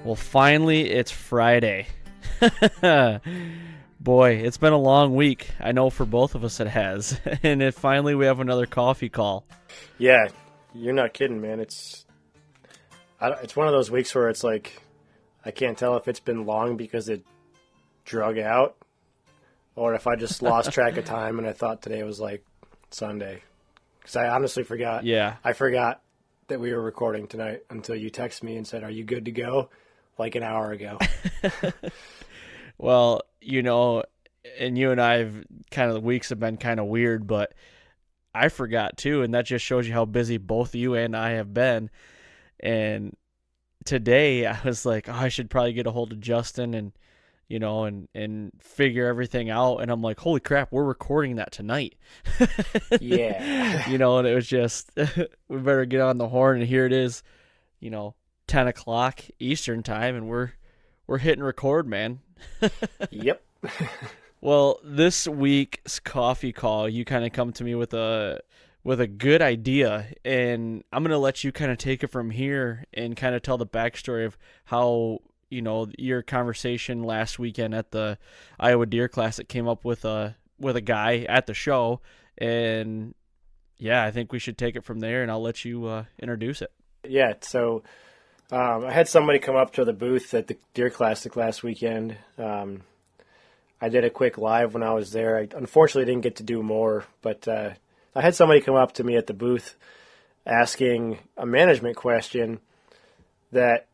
Well, finally, it's Friday. Boy, it's been a long week. I know for both of us it has. And finally we have another coffee call. Yeah, you're not kidding, man. It's one of those weeks where it's like I can't tell if it's been long because it drug out or if I just lost track of time and I thought today was like Sunday. Because I honestly forgot. Yeah. I forgot that we were recording tonight until you texted me and said, "Are you good to go?" Like an hour ago. Well, and you and I've the weeks have been kind of weird, but I forgot too, and that just shows you how busy both you and I have been. And today I was like, I should probably get a hold of Justin and and figure everything out. And I'm like, holy crap, we're recording that tonight. Yeah. And it was just, we better get on the horn, and here it is, 10 o'clock Eastern time, and we're hitting record, man. Yep. Well, this week's coffee call, you kind of come to me with a good idea, and I'm going to let you kind of take it from here and kind of tell the backstory of how, your conversation last weekend at the Iowa Deer Classic came up with a guy at the show. And yeah, I think we should take it from there, and I'll let you introduce it. Yeah, so I had somebody come up to the booth at the Deer Classic last weekend. I did a quick live when I was there. I unfortunately didn't get to do more, but I had somebody come up to me at the booth asking a management question that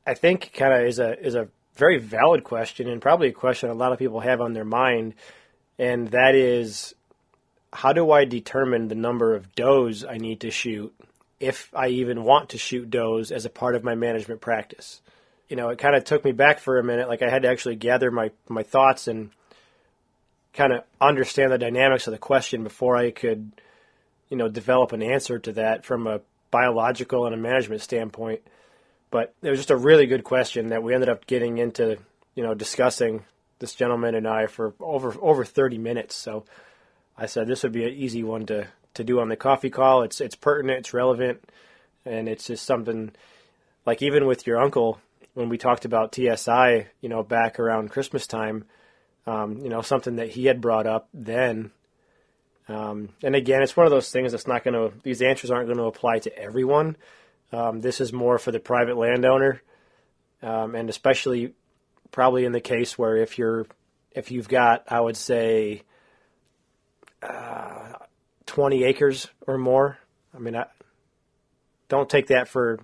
I think kind of is a very valid question, and probably a question a lot of people have on their mind, and that is, how do I determine the number of does I need to shoot if I even want to shoot does as a part of my management practice? It kind of took me back for a minute. Like, I had to actually gather my thoughts and kind of understand the dynamics of the question before I could, develop an answer to that from a biological and a management standpoint. But it was just a really good question that we ended up getting into, discussing, this gentleman and I, for over 30 minutes. So I said this would be an easy one to do on the coffee call. It's pertinent, it's relevant, and it's just something, like, even with your uncle, when we talked about TSI, back around Christmas time, something that he had brought up then. And again, it's one of those things that's these answers aren't going to apply to everyone. This is more for the private landowner, and especially probably in the case where if you've got, I would say, 20 acres or more. I mean, don't take that for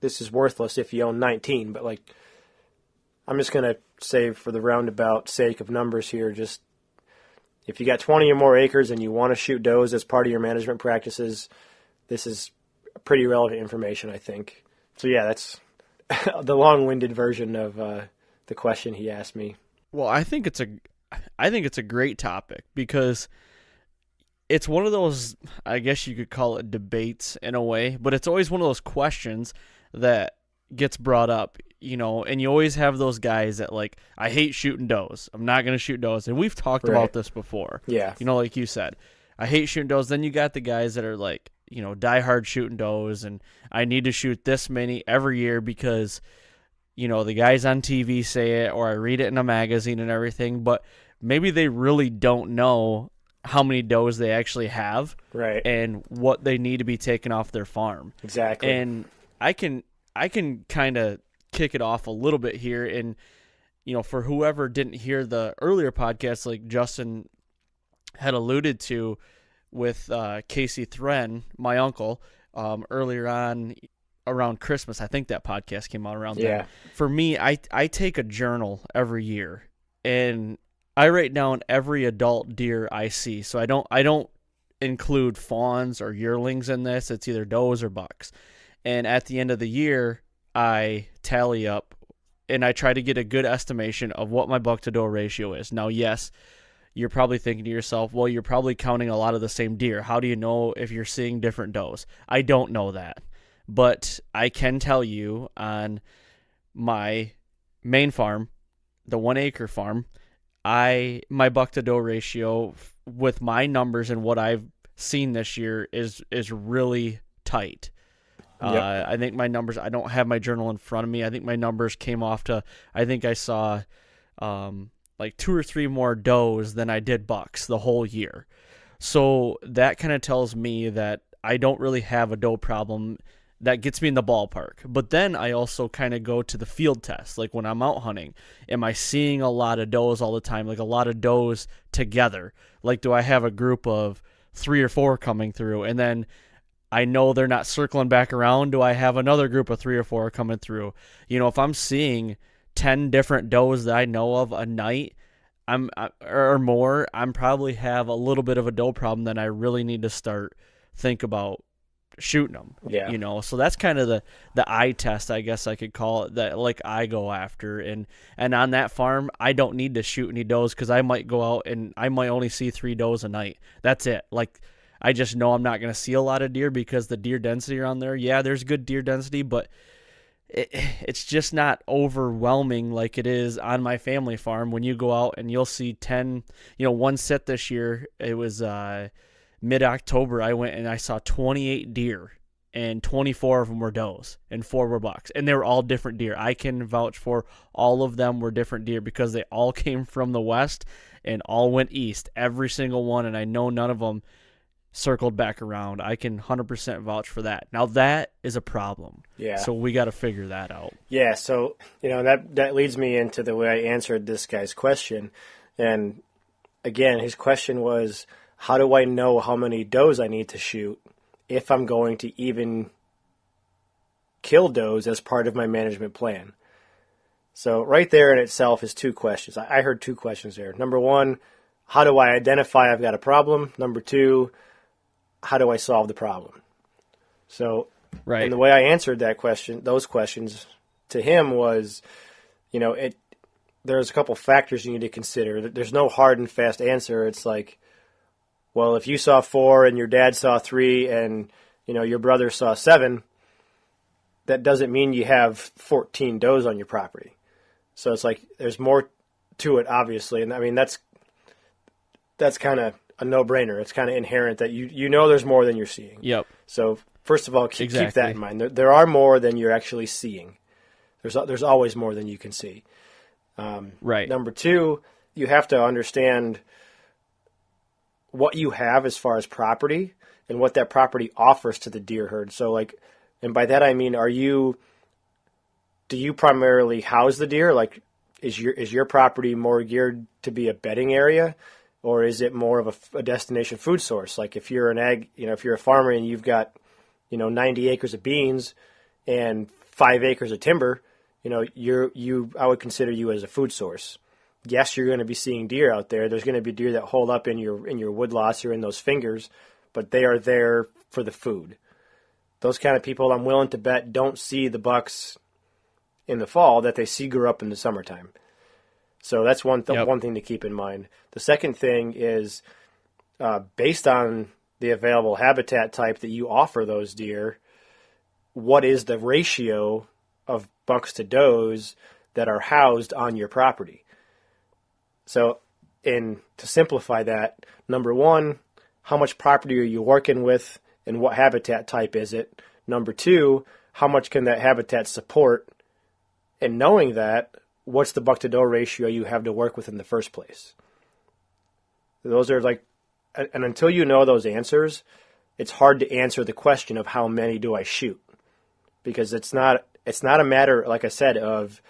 this is worthless if you own 19, but I'm just going to say, for the roundabout sake of numbers here, just if you got 20 or more acres and you want to shoot does as part of your management practices, this is pretty relevant information, I think. So yeah, that's the long-winded version of the question he asked me. Well, I think it's a great topic, because it's one of those, I guess you could call it debates in a way, but it's always one of those questions that gets brought up, and you always have those guys that, like, I hate shooting does. I'm not going to shoot does. And we've talked about this before. Yeah. Like you said, I hate shooting does. Then you got the guys that are like, diehard shooting does, and I need to shoot this many every year because, the guys on TV say it, or I read it in a magazine and everything, but maybe they really don't know how many does they actually have, right, and what they need to be taken off their farm. Exactly. And I can kind of kick it off a little bit here, and for whoever didn't hear the earlier podcast, like Justin had alluded to with Casey Thren, my uncle, earlier on around Christmas. I think that podcast came out around then. For me, I take a journal every year, and I write down every adult deer I see. So I don't include fawns or yearlings in this. It's either does or bucks. And at the end of the year, I tally up, and I try to get a good estimation of what my buck to doe ratio is. Now, yes, you're probably thinking to yourself, well, you're probably counting a lot of the same deer. How do you know if you're seeing different does? I don't know that. But I can tell you, on my main farm, the 1 acre farm, my buck to doe ratio with my numbers and what I've seen this year is really tight. Yep. I think my numbers, I don't have my journal in front of me. I think my numbers came off to, I think I saw like 2 or 3 more does than I did bucks the whole year. So that kind of tells me that I don't really have a doe problem. That gets me in the ballpark. But then I also kind of go to the field test. Like when I'm out hunting, am I seeing a lot of does all the time? Like a lot of does together? Like do I have a group of 3 or 4 coming through? And then I know they're not circling back around. Do I have another group of 3 or 4 coming through? If I'm seeing 10 different does that I know of a night, or more, I'm probably have a little bit of a doe problem that I really need to think about shooting them. Yeah. So that's kind of the eye test, I guess I could call it, that like I go after. And on that farm, I don't need to shoot any does because I might go out and I might only see 3 does a night. That's it. Like I just know I'm not going to see a lot of deer because the deer density around there, yeah, there's good deer density, but it's just not overwhelming like it is on my family farm when you go out and you'll see 10, one set this year, it was mid-October, I went and I saw 28 deer and 24 of them were does and 4 were bucks, and they were all different deer. I can vouch for all of them were different deer because they all came from the west and all went east, every single one, and I know none of them circled back around. I can 100% vouch for that. Now that is a problem. Yeah. So we got to figure that out. Yeah. So, that leads me into the way I answered this guy's question. And again, his question was, how do I know how many does I need to shoot if I'm going to even kill does as part of my management plan? So right there in itself is 2 questions. I heard 2 questions there. Number 1, how do I identify I've got a problem? Number 2, how do I solve the problem? So, right. And the way I answered those questions to him was, there's a couple factors you need to consider. There's no hard and fast answer. It's like, well, if you saw 4 and your dad saw 3 and, your brother saw 7, that doesn't mean you have 14 does on your property. So it's like there's more to it, obviously. And I mean, that's kind of a no-brainer. It's kind of inherent that there's more than you're seeing. Yep. So first of all, keep that in mind. There are more than you're actually seeing. There's always more than you can see. Right. Number 2, you have to understand what you have as far as property and what that property offers to the deer herd. So and by that I mean, do you primarily house the deer? Like, is your property more geared to be a bedding area? Or is it more of a destination food source? Like if you're if you're a farmer and you've got, 90 acres of beans and 5 acres of timber, I would consider you as a food source. Yes, you're going to be seeing deer out there. There's going to be deer that hold up in your woodlots or in those fingers, but they are there for the food. Those kind of people, I'm willing to bet, don't see the bucks in the fall that they see grow up in the summertime. So that's one thing to keep in mind. The second thing is, based on the available habitat type that you offer those deer, what is the ratio of bucks to does that are housed on your property? So, to simplify that, number 1, how much property are you working with and what habitat type is it? Number 2, how much can that habitat support? And knowing that, what's the buck to doe ratio you have to work with in the first place? Those are and until you know those answers, it's hard to answer the question of how many do I shoot, because it's not a matter, like I said, of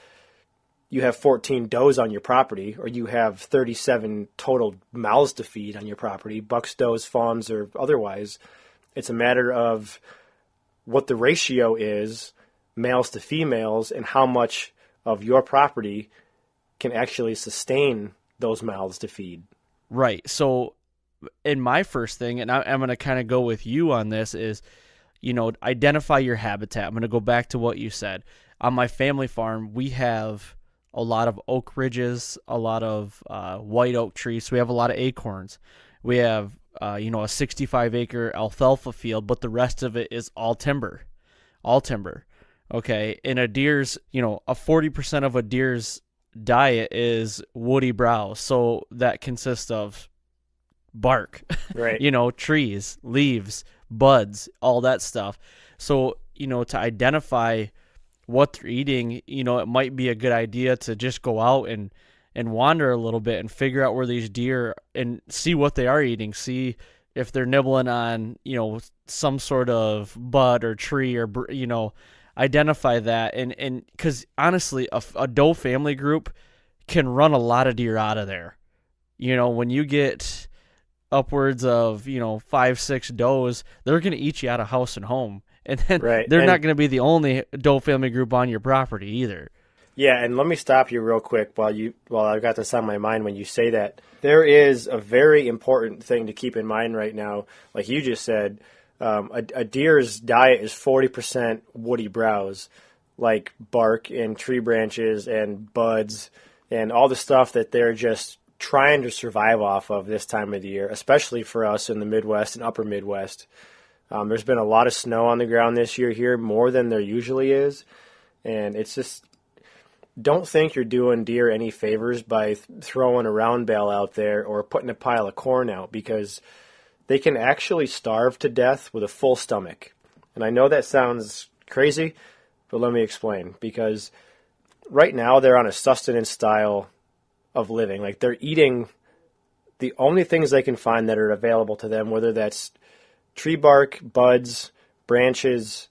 you have 14 does on your property or you have 37 total mouths to feed on your property, bucks, does, fawns, or otherwise. It's a matter of what the ratio is, males to females, and how much of your property can actually sustain those mouths to feed. Right. So in my first thing, and I'm going to kind of go with you on this, is, identify your habitat. I'm going to go back to what you said. On my family farm, we have a lot of oak ridges, a lot of white oak trees. So we have a lot of acorns. We have, a 65-acre alfalfa field, but the rest of it is all timber. Okay, and a 40% of a deer's diet is woody browse, so that consists of bark, right? Trees, leaves, buds, all that stuff. So to identify what they're eating, it might be a good idea to just go out and wander a little bit and figure out where these deer and see what they are eating, see if they're nibbling on, some sort of bud or tree or, identify that. And because honestly, a doe family group can run a lot of deer out of there. When you get upwards of, 5-6 does, they're going to eat you out of house and home. And then Right. they're And not going to be the only doe family group on your property either. yeah, and let me stop you real quick while I've got this on my mind when you say that. There is a very important thing to keep in mind right now. Like you just said, a deer's diet is 40% woody browse, like bark and tree branches and buds and all the stuff that they're just trying to survive off of this time of the year, especially for us in the Midwest and upper Midwest. There's been a lot of snow on the ground this year here, more than there usually is, and it's just, don't think you're doing deer any favors by throwing a round bale out there or putting a pile of corn out, because they can actually starve to death with a full stomach. And I know that sounds crazy, but let me explain. Because right now they're on a sustenance style of living. Like, they're eating the only things they can find that are available to them, whether that's tree bark, buds, branches,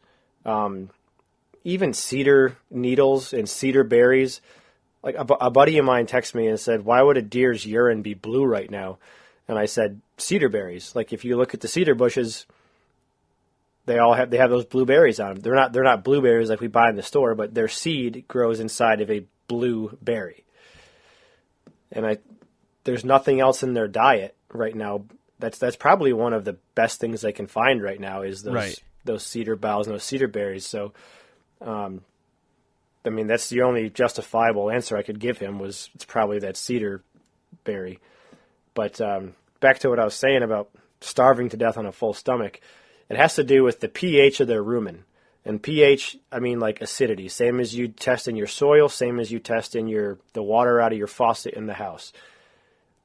even cedar needles and cedar berries. Like a buddy of mine texted me and said, "Why would a deer's urine be blue right now?" And I said, "Cedar berries. Like, if you look at the cedar bushes, they have those blue berries on them. They're not blueberries like we buy in the store, but their seed grows inside of a blue berry." And there's nothing else in their diet right now. That's probably one of the best things they can find right now is those cedar boughs and those cedar berries. So, that's the only justifiable answer I could give him, was it's probably that cedar berry. But back to what I was saying about starving to death on a full stomach, it has to do with the pH of their rumen. And pH, like acidity, same as you test in your soil, same as you test in the water out of your faucet in the house.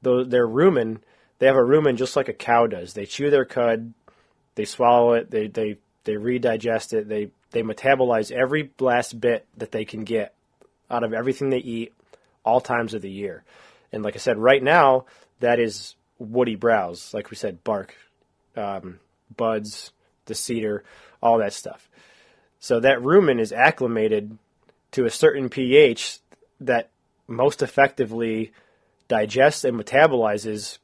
Their rumen, they have a rumen just like a cow does. They chew their cud, they swallow it, they redigest it, they metabolize every last bit that they can get out of everything they eat all times of the year. And like I said, right now, that is woody browse, like we said, bark, buds, the cedar, all that stuff. So that rumen is acclimated to a certain pH that most effectively digests and metabolizes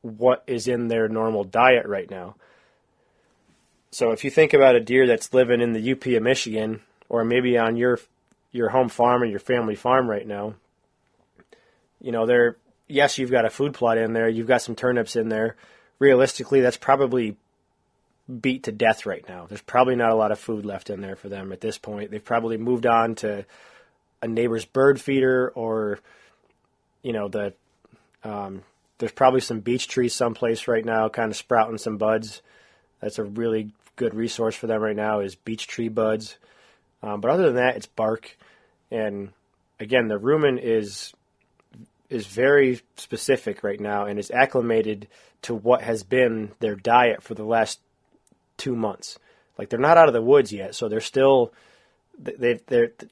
what is in their normal diet right now. So if you think about a deer that's living in the UP of Michigan, or maybe on your home farm or your family farm right now, yes, you've got a food plot in there, you've got some turnips in there. Realistically, that's probably beat to death right now. There's probably not a lot of food left in there for them at this point. They've probably moved on to a neighbor's bird feeder, or there's probably some beech trees someplace right now kind of sprouting some buds. That's a really good resource for them right now, is beech tree buds. But other than that, it's bark. And again, the rumen is very specific right now and is acclimated to what has been their diet for the last 2 months. Like, they're not out of the woods yet, so they're still, the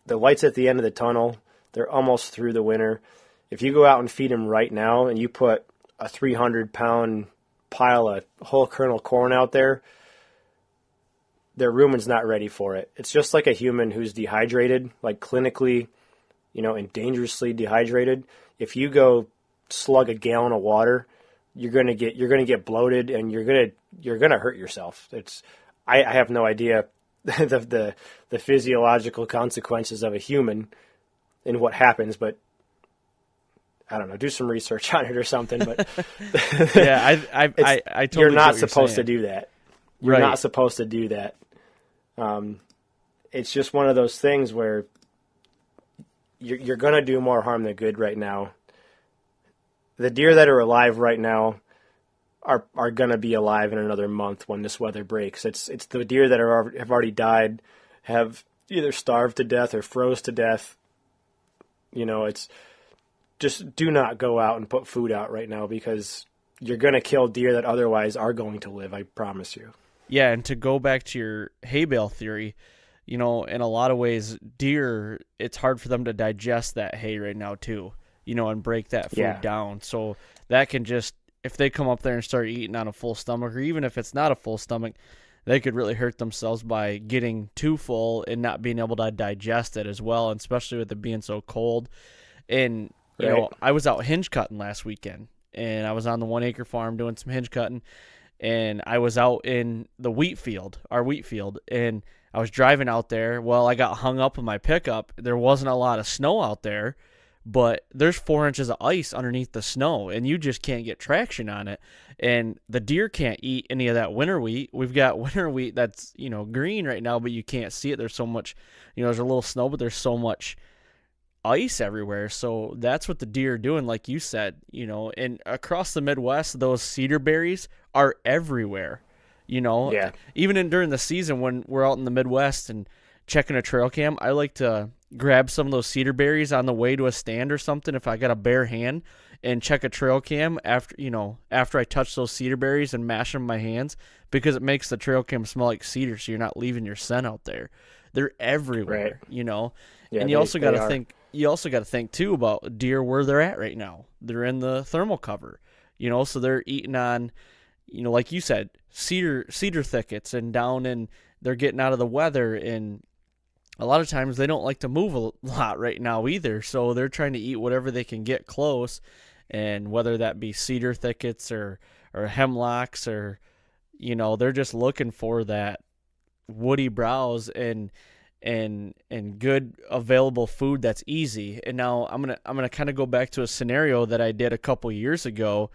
light's at the end of the tunnel. They're almost through the winter. If you go out and feed them right now and you put a 300-pound pile of whole kernel corn out there, their rumen's not ready for it. It's just like a human who's dehydrated, like clinically, and dangerously dehydrated. If you go slug a gallon of water, you're gonna get bloated and you're gonna hurt yourself. I have no idea the physiological consequences of a human and what happens, but I don't know. Do some research on it or something. But yeah, I totally you're not get what supposed to saying. do that. You're Right. not supposed to do that. It's just one of those things where you're going to do more harm than good right now. The deer that are alive right now are going to be alive in another month when this weather breaks. It's the deer that have already died, have either starved to death or froze to death. It's just, do not go out and put food out right now, because you're going to kill deer that otherwise are going to live, I promise you. Yeah, and to go back to your hay bale theory, in a lot of ways, deer, it's hard for them to digest that hay right now too, and break that food Yeah, down. So that can just, if they come up there and start eating on a full stomach, or even if it's not a full stomach, they could really hurt themselves by getting too full and not being able to digest it as well, and especially with it being so cold. And, right. I was out hinge cutting last weekend, and I was on the 1 acre farm doing some hinge cutting, and I was out in the wheat field, our wheat field, and I was driving out there. Well, I got hung up in my pickup. There wasn't a lot of snow out there, but there's 4 inches of ice underneath the snow, and you just can't get traction on it. And the deer can't eat any of that winter wheat. We've got winter wheat that's, green right now, but you can't see it. There's so much, there's a little snow, but there's so much ice everywhere. So that's what the deer are doing, like you said, and across the Midwest, those cedar berries are everywhere. Yeah, Even during the season when we're out in the Midwest and checking a trail cam, I like to grab some of those cedar berries on the way to a stand or something if I got a bare hand, and check a trail cam after I touch those cedar berries and mash them in my hands, because it makes the trail cam smell like cedar, so you're not leaving your scent out there. They're everywhere, right. Yeah, and you also got to are. think. You also got to think too about deer where they're at right now. They're in the thermal cover, so they're eating on, like you said, cedar thickets, and down in, they're getting out of the weather, and a lot of times they don't like to move a lot right now either. So they're trying to eat whatever they can get close, and whether that be cedar thickets or hemlocks, or they're just looking for that woody browse and good available food that's easy. And now I'm gonna kind of go back to a scenario that I did a couple years ago,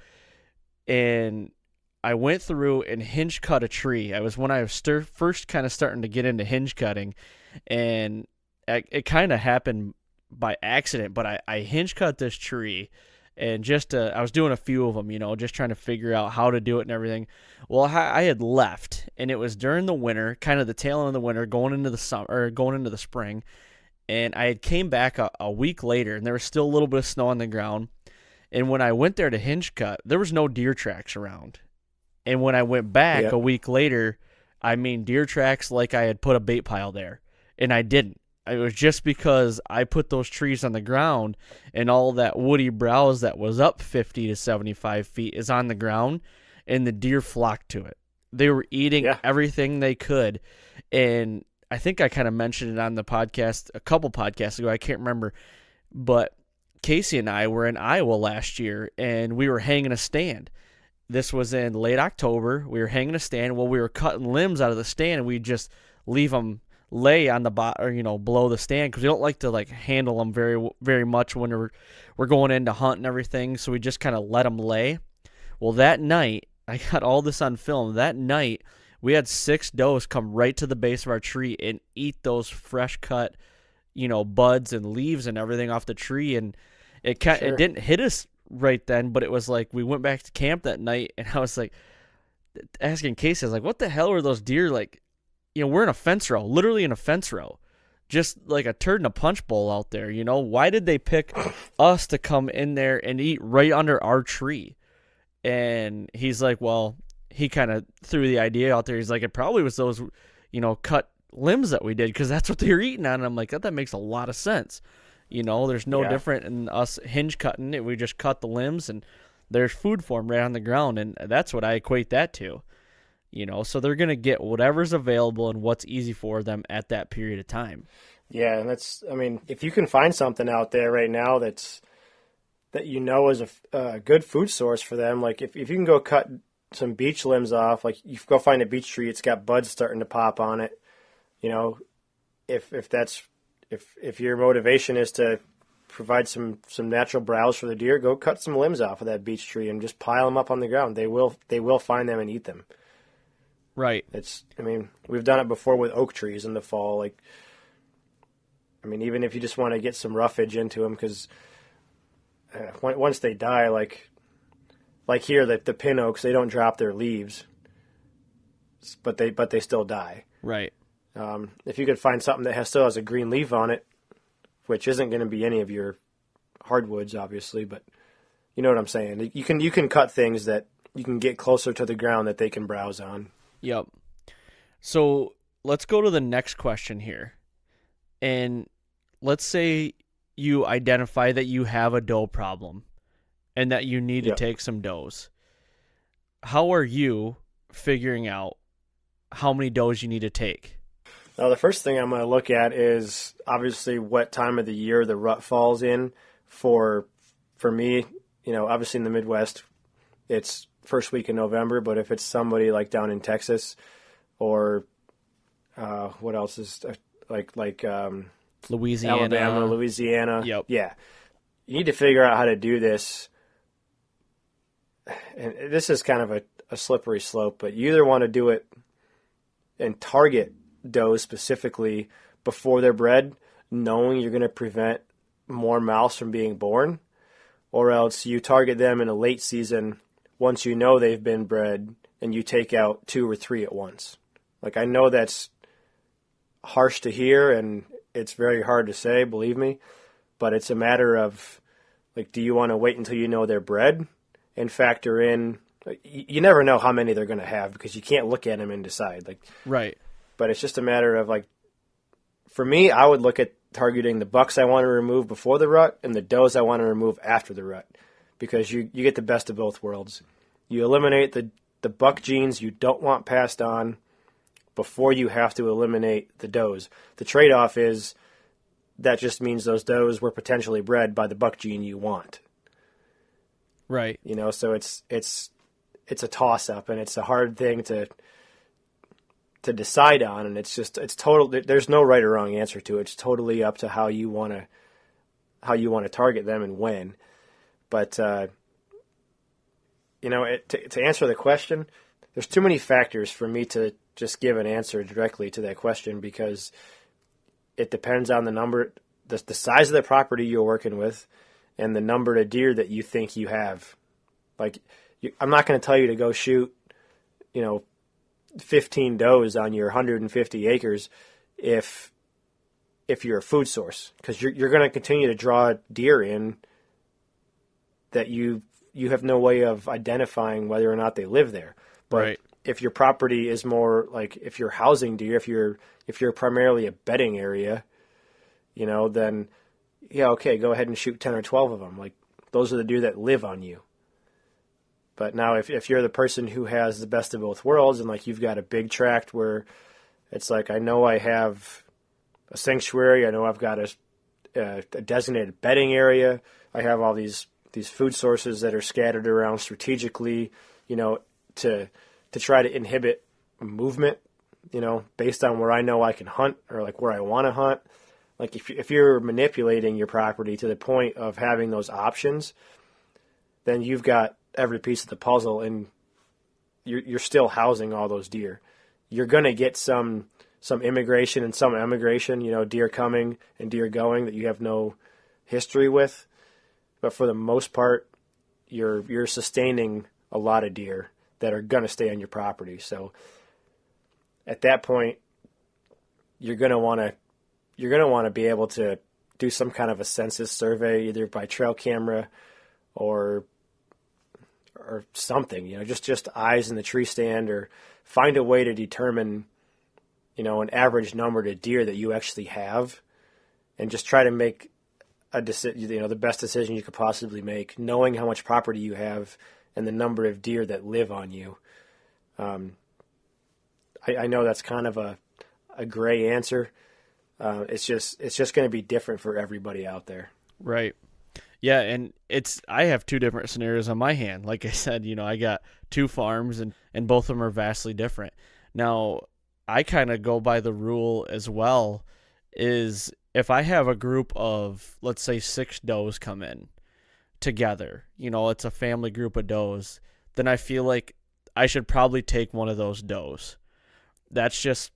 and I went through and hinge cut a tree. I was when I was first kind of starting to get into hinge cutting, and it kind of happened by accident. But I hinge cut this tree, and just I was doing a few of them, just trying to figure out how to do it and everything. Well, I had left, and it was during the winter, kind of the tail end of the winter, going into the summer, or going into the spring, and I had came back a week later, and there was still a little bit of snow on the ground. And when I went there to hinge cut, there was no deer tracks around. And when I went back a week later, deer tracks like I had put a bait pile there, and I didn't. It was just because I put those trees on the ground, and all that woody browse that was up 50 to 75 feet is on the ground, and the deer flocked to it. They were eating everything they could. And I think I kind of mentioned it on the podcast a couple podcasts ago. I can't remember. But Casey and I were in Iowa last year, and we were hanging a stand. This was in late October. We were hanging a stand. Well, we were cutting limbs out of the stand, and we just leave them lay on the bottom, or below the stand, because we don't like to handle them very, very much when we're going in to hunt and everything. So we just kind of let them lay. Well, that night, I got all this on film. That night, we had 6 does come right to the base of our tree and eat those fresh cut, buds and leaves and everything off the tree. And it didn't hit us right then, but it was like we went back to camp that night, and I was like asking Casey, I was like, what the hell were those deer like? We're in a fence row, literally in a fence row, just like a turd in a punch bowl out there. Why did they pick us to come in there and eat right under our tree? And he's like, well, he kind of threw the idea out there. He's like, it probably was those, cut limbs that we did, because that's what they were eating on. And I'm like, that makes a lot of sense. There's no different in us hinge cutting it. We just cut the limbs, and there's food for them right on the ground. And that's what I equate that to. So they're going to get whatever's available and what's easy for them at that period of time. Yeah, and if you can find something out there right now that is a good food source for them, like if you can go cut some beech limbs off, like you go find a beech tree, it's got buds starting to pop on it. If your motivation is to provide some natural browse for the deer, go cut some limbs off of that beech tree and just pile them up on the ground. They will find them and eat them. Right. We've done it before with oak trees in the fall. Even if you just want to get some roughage into them, because once they die, like here, the pin oaks, they don't drop their leaves, but they still die. Right. If you could find something that still has a green leaf on it, which isn't going to be any of your hardwoods, obviously, but you know what I'm saying. You can cut things that you can get closer to the ground that they can browse on. Yep. So let's go to the next question here. And let's say you identify that you have a doe problem and that you need to Yep. take some does. How are you figuring out how many does you need to take? Now, the first thing I'm going to look at is obviously what time of the year the rut falls in. For me, obviously in the Midwest, it's first week in November. But if it's somebody like down in Texas, or what else is Louisiana, Alabama, Louisiana, Yep. yeah, you need to figure out how to do this. And this is kind of a slippery slope, but you either want to do it and target does specifically before they're bred, knowing you're going to prevent more mouths from being born, or else you target them in a late season once you know they've been bred and you take out 2 or 3 at once. Like, I know that's harsh to hear and it's very hard to say, believe me, but it's a matter of, like, do you want to wait until you know they're bred and factor in, you never know how many they're going to have because you can't look at them and decide. Like, right. But it's just a matter of, like, for me, I would look at targeting the bucks I want to remove before the rut and the does I want to remove after the rut, because you get the best of both worlds. You eliminate the buck genes you don't want passed on before you have to eliminate the does. The trade-off is that just means those does were potentially bred by the buck gene you want. Right. So it's a toss-up, and it's a hard thing to decide on, and it's total. There's no right or wrong answer to it. It's totally up to how you want to target them and when. But to answer the question, there's too many factors for me to just give an answer directly to that question, because it depends on the number, the size of the property you're working with, and the number of deer that you think you have. Like, I'm not going to tell you to go shoot, 15 does on your 150 acres if you're a food source, because you're going to continue to draw deer in that you have no way of identifying whether or not they live there. But Right. if your property is more like, if you're housing deer, if you're primarily a bedding area, then yeah, okay, go ahead and shoot 10 or 12 of them. Like, those are the deer that live on you. But now if you're the person who has the best of both worlds, and like you've got a big tract where it's like, I know I have a sanctuary, I know I've got a designated bedding area, I have all these food sources that are scattered around strategically, to try to inhibit movement, based on where I know I can hunt, or like where I want to hunt. Like, if you're manipulating your property to the point of having those options, then you've got every piece of the puzzle, and you're still housing all those deer. You're going to get some immigration and some emigration, deer coming and deer going that you have no history with. But for the most part, you're sustaining a lot of deer that are going to stay on your property. So at that point, you're going to want to be able to do some kind of a census survey, either by trail camera or something, just eyes in the tree stand, or find a way to determine, an average number of deer that you actually have, and just try to make the best decision you could possibly make, knowing how much property you have and the number of deer that live on you. I know that's kind of a gray answer. It's just going to be different for everybody out there. Right. Yeah, and I have 2 different scenarios on my hand. Like I said, I got 2 farms, and both of them are vastly different. Now, I kind of go by the rule as well, is if I have a group of, let's say, 6 does come in together, it's a family group of does, then I feel like I should probably take one of those does. That's just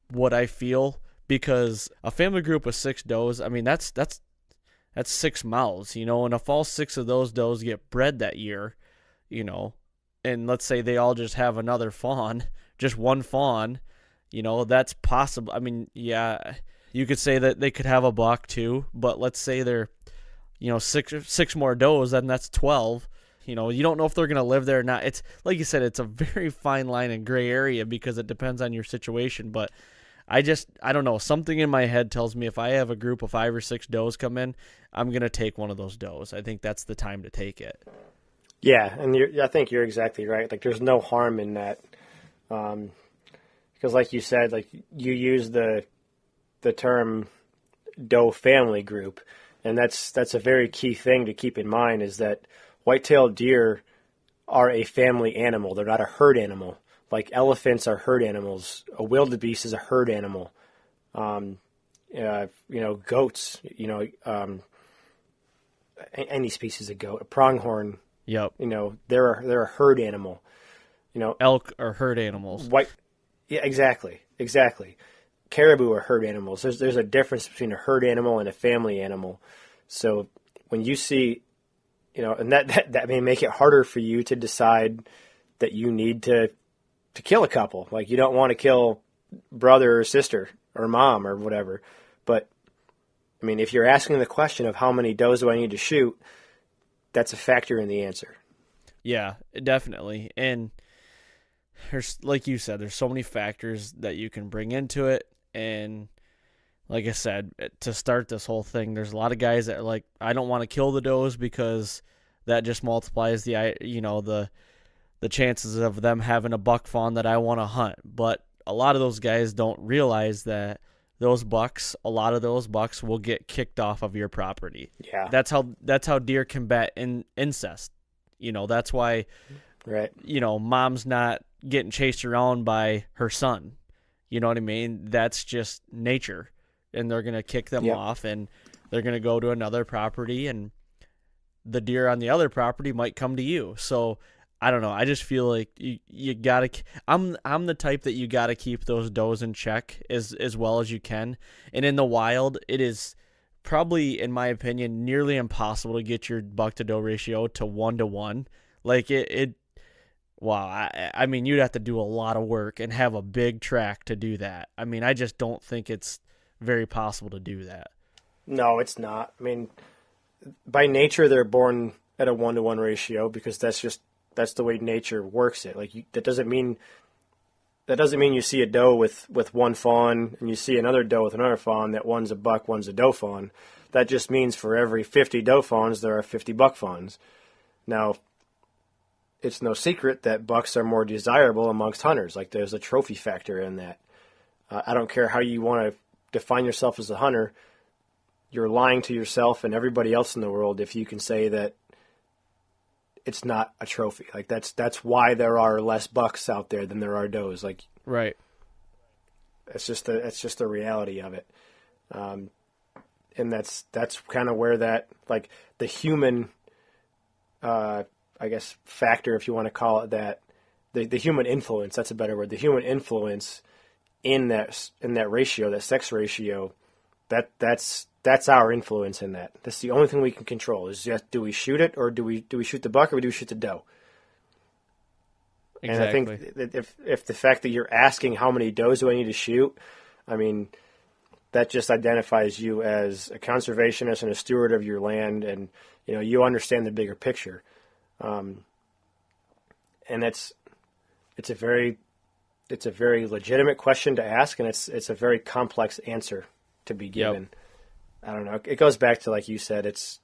what I feel, because a family group of 6 does, I mean, that's 6 mouths, and if all 6 of those does get bred that year, and let's say they all just have another fawn, just one fawn, that's possible. I mean, yeah, you could say that they could have a buck too, but let's say they're, 6 more does, then that's 12. You know, you don't know if they're going to live there or not. It's like you said, it's a very fine line and gray area because it depends on your situation. But I don't know. Something in my head tells me if I have a group of 5 or 6 does come in, I'm going to take one of those does. I think that's the time to take it. Yeah, and I think you're exactly right. Like, there's no harm in that. Because like you said, like you use the term doe family group, and that's a very key thing to keep in mind is that white-tailed deer are a family animal. They're not a herd animal. Like elephants are herd animals. A wildebeest is a herd animal. Goats, any species of goat, a pronghorn, Yep. They're a herd animal. Elk are herd animals. Yeah, exactly. Caribou are herd animals. There's a difference between a herd animal and a family animal. So when you see, and that may make it harder for you to decide that you need to kill a couple. Like you don't want to kill brother or sister or mom or whatever. But I mean, if you're asking the question of how many does do I need to shoot, that's a factor in the answer. Yeah, definitely. And there's, like you said, there's so many factors that you can bring into it. And like I said, to start this whole thing, there's a lot of guys that are like, I don't want to kill the does because that just multiplies the chances of them having a buck fawn that I want to hunt. But a lot of those guys don't realize that a lot of those bucks will get kicked off of your property. Yeah. That's how deer combat incest. That's why, right. Mom's not getting chased around by her son. You know what I mean? That's just nature. And they're going to kick them off, and they're going to go to another property, and the deer on the other property might come to you. So I don't know. I just feel like you gotta. I'm the type that you gotta keep those does in check as well as you can. And in the wild, it is probably, in my opinion, nearly impossible to get your buck to doe ratio to 1-to-1. Like it. Wow. I mean, you'd have to do a lot of work and have a big track to do that. I mean, I just don't think it's very possible to do that. No, it's not. I mean, by nature, they're born at a 1-to-1 ratio because that's the way nature works it. Like that doesn't mean you see a doe with one fawn and you see another doe with another fawn that one's a buck, one's a doe fawn. That just means for every 50 doe fawns, there are 50 buck fawns. Now, it's no secret that bucks are more desirable amongst hunters. Like there's a trophy factor in that. I don't care how you want to define yourself as a hunter. You're lying to yourself and everybody else in the world if you can say that it's not a trophy. Like that's why there are less bucks out there than there are does. Like right. It's just the reality of it. And that's kind of where that, like, the human I guess factor, if you want to call it that, the human influence, that's a better word. The human influence in that ratio, that sex ratio, that's our influence in that. That's the only thing we can control is just, do we shoot it, or do we shoot the buck, or do we shoot the doe? Exactly. And I think that if the fact that you're asking how many does do I need to shoot, I mean, that just identifies you as a conservationist and a steward of your land, and you understand the bigger picture. And it's a very legitimate question to ask, and it's a very complex answer to be given. Yep. I don't know. It goes back to, like you said, it's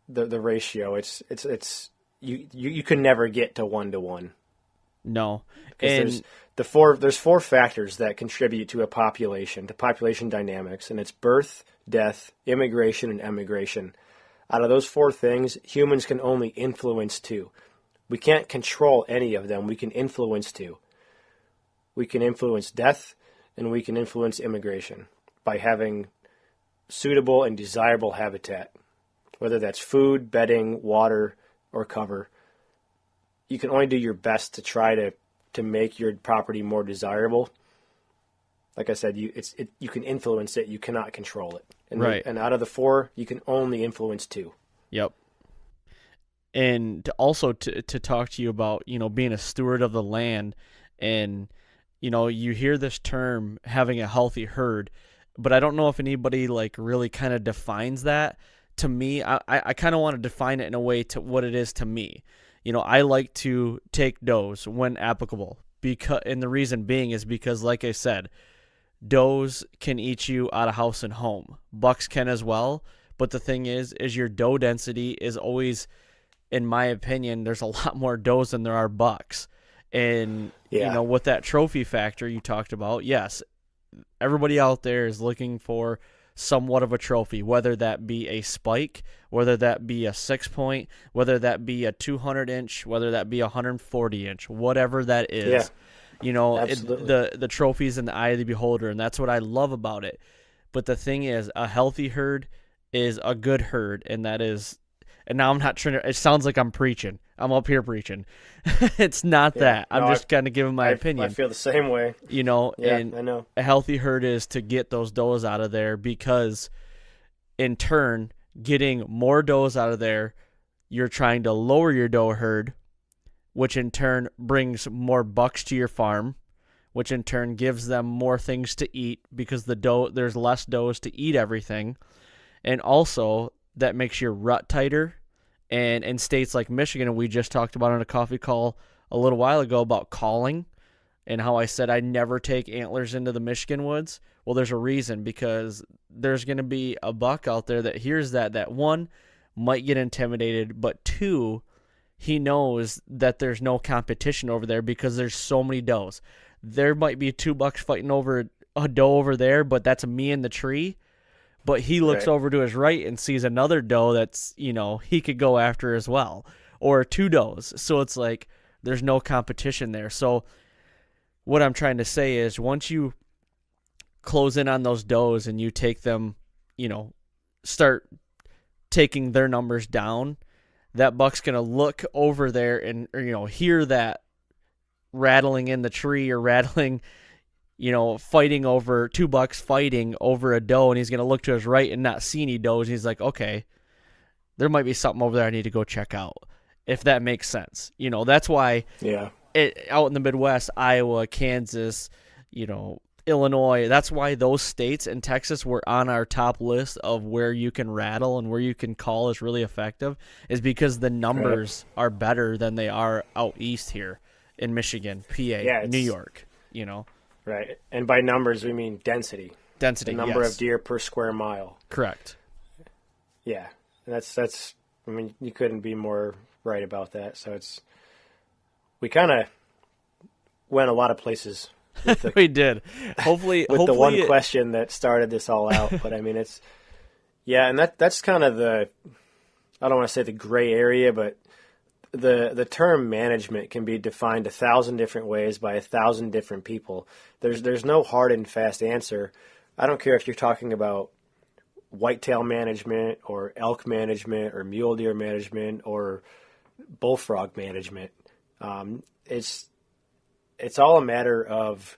the ratio. It's you can never get to 1-to-1. No, and there's 4 factors that contribute to a population, to population dynamics, and it's birth, death, immigration, and emigration. Out of those 4 things, humans can only influence 2. We can't control any of them. We can influence 2. We can influence death, and we can influence immigration by having suitable and desirable habitat, whether that's food, bedding, water, or cover. You can only do your best to try to make your property more desirable. Like I said, you can influence it. You cannot control it. And right. And out of the 4, you can only influence 2. Yep. And to talk to you about, being a steward of the land, and, you hear this term, having a healthy herd, but I don't know if anybody like really kind of defines that. to me, I kind of want to define it in a way to what it is to me. I like to take does when applicable, and the reason being is because, like I said, does can eat you out of house and home. Bucks can as well, but the thing is your doe density is always, in my opinion, there's a lot more does than there are bucks. And, with that trophy factor you talked about, yes, everybody out there is looking for somewhat of a trophy, whether that be a spike, whether that be a 6-point, whether that be a 200-inch, whether that be a 140-inch, whatever that is. The trophy's in the eye of the beholder, and that's what I love about it. But the thing is, a healthy herd is a good herd, and that is, and now I'm not trying to, it sounds like I'm preaching. I'm up here preaching. It's not that. I'm just kind of giving my opinion. I feel the same way. And I know. A healthy herd is to get those does out of there, because in turn, getting more does out of there, you're trying to lower your doe herd, which in turn brings more bucks to your farm, which in turn gives them more things to eat, because there's less does to eat everything. And also that makes your rut tighter. And in states like Michigan, and we just talked about on a coffee call a little while ago about calling, and how I said I never take antlers into the Michigan woods. Well, there's a reason, because there's going to be a buck out there that hears that one might get intimidated, but two, he knows that there's no competition over there because there's so many does. There might be 2 bucks fighting over a doe over there, but that's me in the tree. But he looks over to his right and sees another doe that's, he could go after as well, or 2 does. So it's like there's no competition there. So what I'm trying to say is, once you close in on those does and you take them, start taking their numbers down, that buck's going to look over there and, hear that rattling in the tree, or rattling, fighting over 2 bucks fighting over a doe, and he's going to look to his right and not see any does. He's like, okay, there might be something over there I need to go check out, if that makes sense. That's why out in the Midwest, Iowa, Kansas, Illinois, that's why those states and Texas were on our top list of where you can rattle and where you can call is really effective, is because the numbers are better than they are out east here in Michigan, PA, New York, Right. And by numbers, we mean density. Density, the number of deer per square mile. Correct. Yeah. That's you couldn't be more right about that. So we kind of went a lot of places. We did. Hopefully the one question that started this all out. But and that's kind of I don't want to say the gray area, but the term management can be defined 1,000 different ways by 1,000 different people. There's no hard and fast answer. I don't care if you're talking about whitetail management or elk management or mule deer management or bullfrog management. It's all a matter of,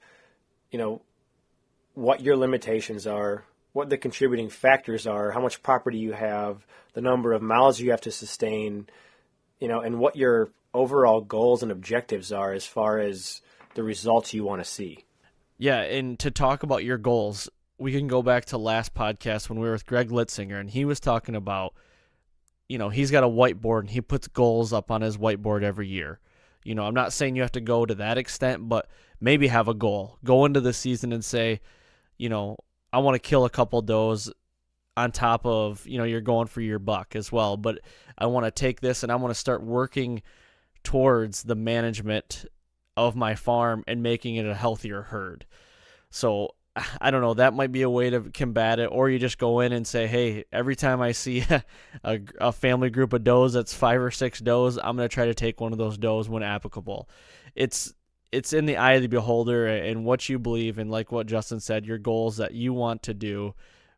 what your limitations are, what the contributing factors are, how much property you have, the number of miles you have to sustain, and what your overall goals and objectives are as far as the results you want to see. Yeah, and to talk about your goals, we can go back to last podcast when we were with Greg Litzinger, and he was talking about, he's got a whiteboard, and he puts goals up on his whiteboard every year. I'm not saying you have to go to that extent, but maybe have a goal. Go into the season and say, I want to kill a couple does on top of, you're going for your buck as well. But I want to take this and I want to start working towards the management of my farm and making it a healthier herd. So I don't know, that might be a way to combat it. Or you just go in and say, hey, every time I see a family group of does that's 5 or 6 does, I'm going to try to take one of those does when applicable. It's in the eye of the beholder and what you believe, and like what Justin said, your goals that you want to do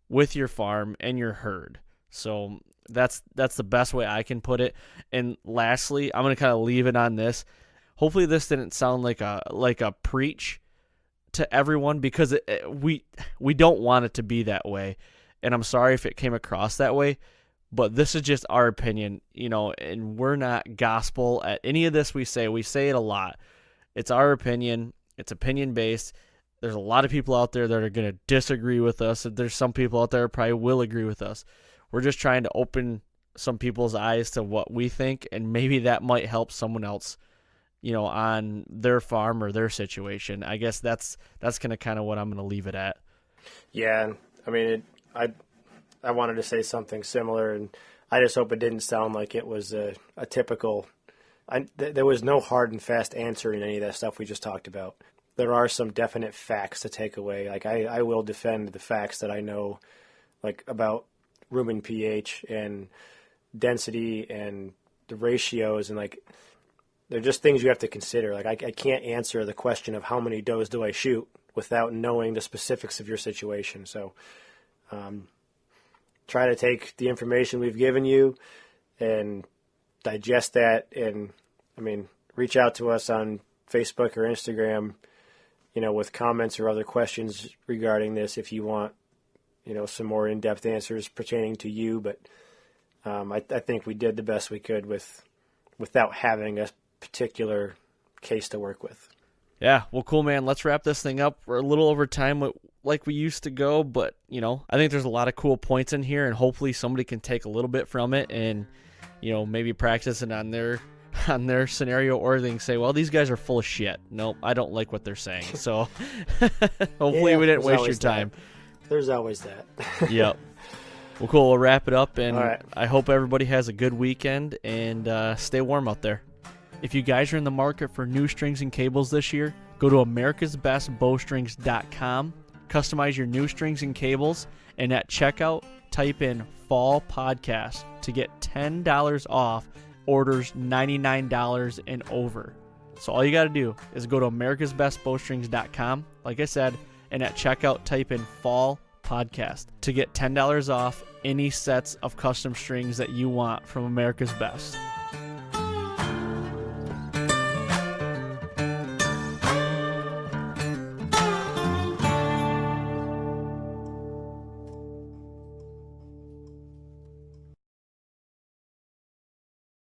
with your farm and your herd. So that's the best way I can put it. And lastly, I'm going to kind of leave it on this. Hopefully this didn't sound like a preach to everyone, because we don't want it to be that way. And I'm sorry if it came across that way, but this is just our opinion, and we're not gospel at any of this we say. We say it a lot. It's our opinion. It's opinion based. There's a lot of people out there that are going to disagree with us. There's some people out there that probably will agree with us. we're just trying to open some people's eyes to what we think, and maybe that might help someone else, on their farm or their situation. I guess that's kind of what I'm going to leave it at. Yeah, I mean, I wanted to say something similar, and I just hope it didn't sound like it was a typical. There was no hard and fast answer in any of that stuff we just talked about. There are some definite facts to take away. Like I will defend the facts that I know, like about rumen pH and density and the ratios, and like they're just things you have to consider. Like I can't answer the question of how many does do I shoot without knowing the specifics of your situation. So try to take the information we've given you and digest that, and reach out to us on Facebook or Instagram, with comments or other questions regarding this if you want, some more in-depth answers pertaining to you. But I think we did the best we could without having a particular case to work with. Yeah, well, cool, man. Let's wrap this thing up. We're a little over time like we used to go, but, I think there's a lot of cool points in here, and hopefully somebody can take a little bit from it and, maybe practice it on their scenario, or they can say, well, these guys are full of shit. Nope, I don't like what they're saying. So hopefully we didn't waste your time. There's always that. Yep. Well, cool. We'll wrap it up, and right. I hope everybody has a good weekend, and stay warm out there. If you guys are in the market for new strings and cables this year, go to americasbestbowstrings.com, customize your new strings and cables, and at checkout, type in Fall Podcast to get $10 off orders $99 and over. So all you got to do is go to americasbestbowstrings.com, like I said, and at checkout, type in Fall Podcast to get $10 off any sets of custom strings that you want from America's Best.